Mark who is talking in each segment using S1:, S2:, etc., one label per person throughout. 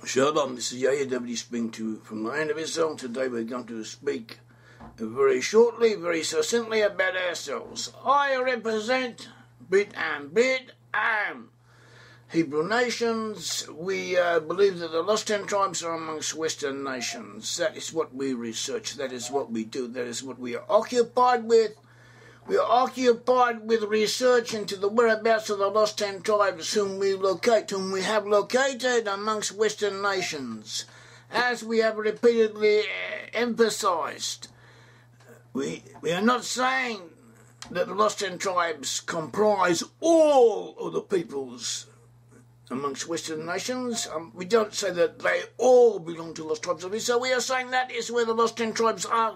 S1: Shalom, this is Yair Davidiy speaking to you from the land of Israel. Today we're going to speak very shortly, very succinctly about ourselves. I represent Brit-Am Hebrew nations. We believe that the lost 10 tribes are amongst Western nations. That is what we research, that is what we do, that is what we are occupied with. We are occupied with research into the whereabouts of the lost 10 tribes whom we have located amongst Western nations. As we have repeatedly emphasized, we are not saying that the lost 10 tribes comprise all of the peoples amongst Western nations. We don't say that they all belong to the lost tribes of Israel. We are saying that is where the lost 10 tribes are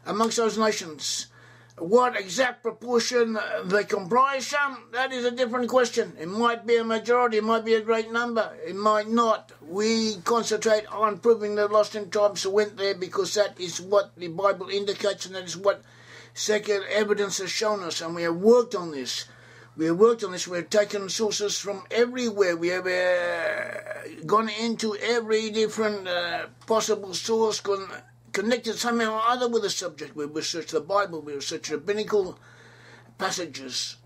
S1: amongst those nations. What exact proportion they comprise that is a different question. It might be a majority, it might be a great number, it might not. We concentrate on proving the lost 10 tribes went there because that is what the Bible indicates and that is what secular evidence has shown us, and we have worked on this. We have taken sources from everywhere. We have gone into every different possible source, connected somehow or other with the subject. We researched the Bible, we researched rabbinical passages,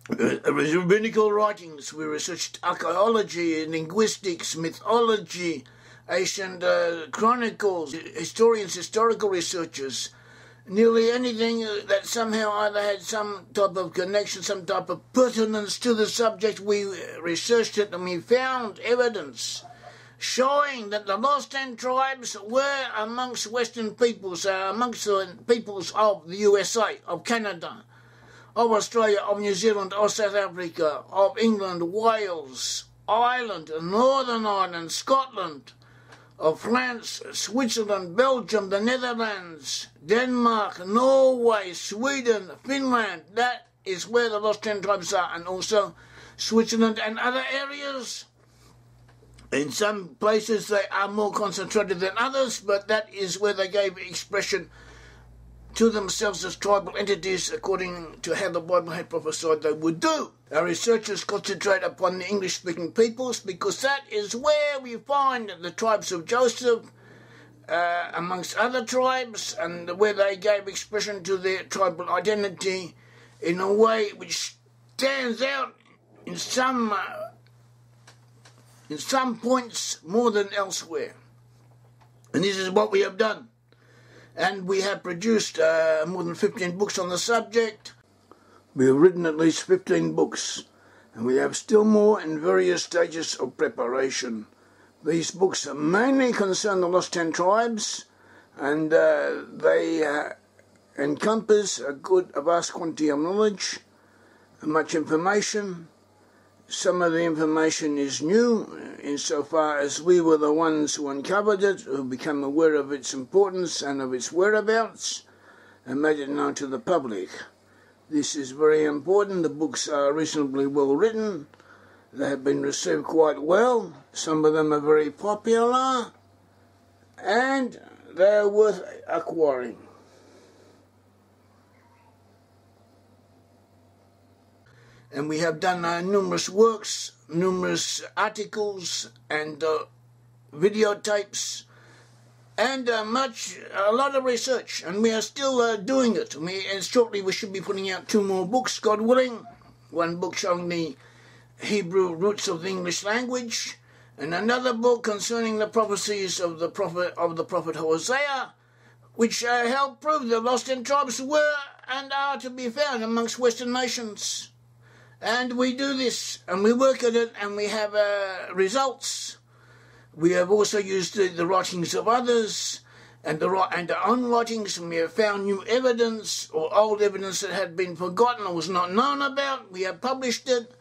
S1: rabbinical writings, we researched archaeology, linguistics, mythology, ancient chronicles, historical researchers. Nearly anything that somehow either had some type of connection, some type of pertinence to the subject, we researched it and we found evidence showing that the lost 10 tribes were amongst Western peoples, amongst the peoples of the USA, of Canada, of Australia, of New Zealand, of South Africa, of England, Wales, Ireland, Northern Ireland, Scotland, of France, Switzerland, Belgium, the Netherlands, Denmark, Norway, Sweden, Finland. That is where the lost 10 tribes are, and also Switzerland and other areas. In some places they are more concentrated than others, but that is where they gave expression to themselves as tribal entities according to how the Bible had prophesied they would do. Our researchers concentrate upon the English-speaking peoples because that is where we find the tribes of Joseph, amongst other tribes, and where they gave expression to their tribal identity in a way which stands out in some points more than elsewhere. And this is what we have done. And we have produced more than 15 books on the subject. We have written at least 15 books, and we have still more in various stages of preparation. These books mainly concern the lost 10 tribes, and they encompass a vast quantity of knowledge, much information. Some of the information is new, insofar as we were the ones who uncovered it, who became aware of its importance and of its whereabouts, and made it known to the public. This is very important. The books are reasonably well written. They have been received quite well. Some of them are very popular, and they are worth acquiring. And we have done numerous works, numerous articles and videotapes, and a lot of research, and we are still doing it. And shortly we should be putting out 2 more books, God willing. One book showing the Hebrew roots of the English language, and another book concerning the prophecies of the prophet Hosea, which help prove the lost 10 tribes were and are to be found amongst Western nations. And we do this, and we work at it, and we have results. We have also used the writings of others and our own writings, and we have found new evidence or old evidence that had been forgotten or was not known about. We have published it,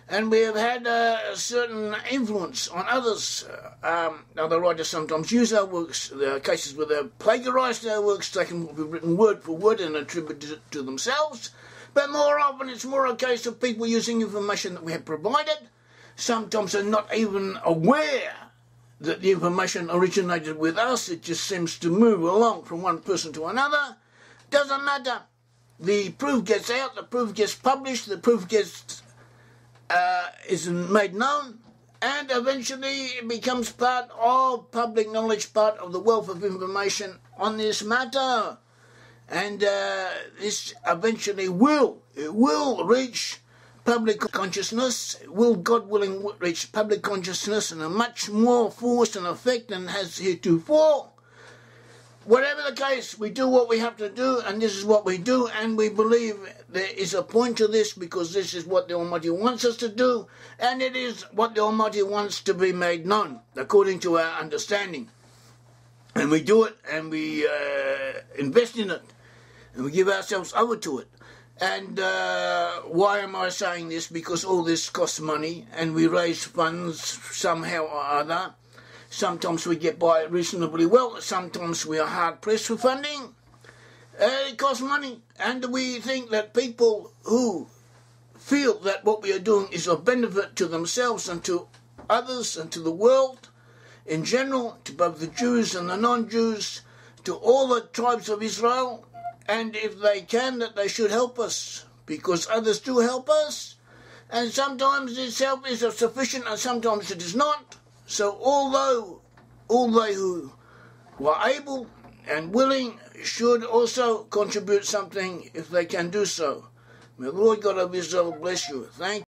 S1: and we have had a certain influence on others. Other writers sometimes use our works. There are cases where they have plagiarized our works, taken what we've written word for word and attributed it to themselves. But more often it's more a case of people using information that we have provided. Sometimes they're not even aware that the information originated with us. It just seems to move along from one person to another. Doesn't matter. The proof gets out, the proof gets published, the proof is made known, and eventually it becomes part of public knowledge, part of the wealth of information on this matter. And this eventually will reach public consciousness, will, God willing, reach public consciousness in a much more force and effect than has heretofore. Whatever the case, we do what we have to do, and this is what we do, and we believe there is a point to this because this is what the Almighty wants us to do, and it is what the Almighty wants to be made known, according to our understanding. And we do it, and we invest in it, and we give ourselves over to it. And why am I saying this? Because all this costs money, and we raise funds somehow or other. Sometimes we get by reasonably well, sometimes we are hard-pressed for funding. It costs money, and we think that people who feel that what we are doing is of benefit to themselves and to others and to the world in general, to both the Jews and the non-Jews, to all the tribes of Israel, and if they can, that they should help us, because others do help us, and sometimes this help is sufficient and sometimes it is not. So although all they who are able and willing should also contribute something if they can do so. May the Lord God of Israel bless you. Thank you.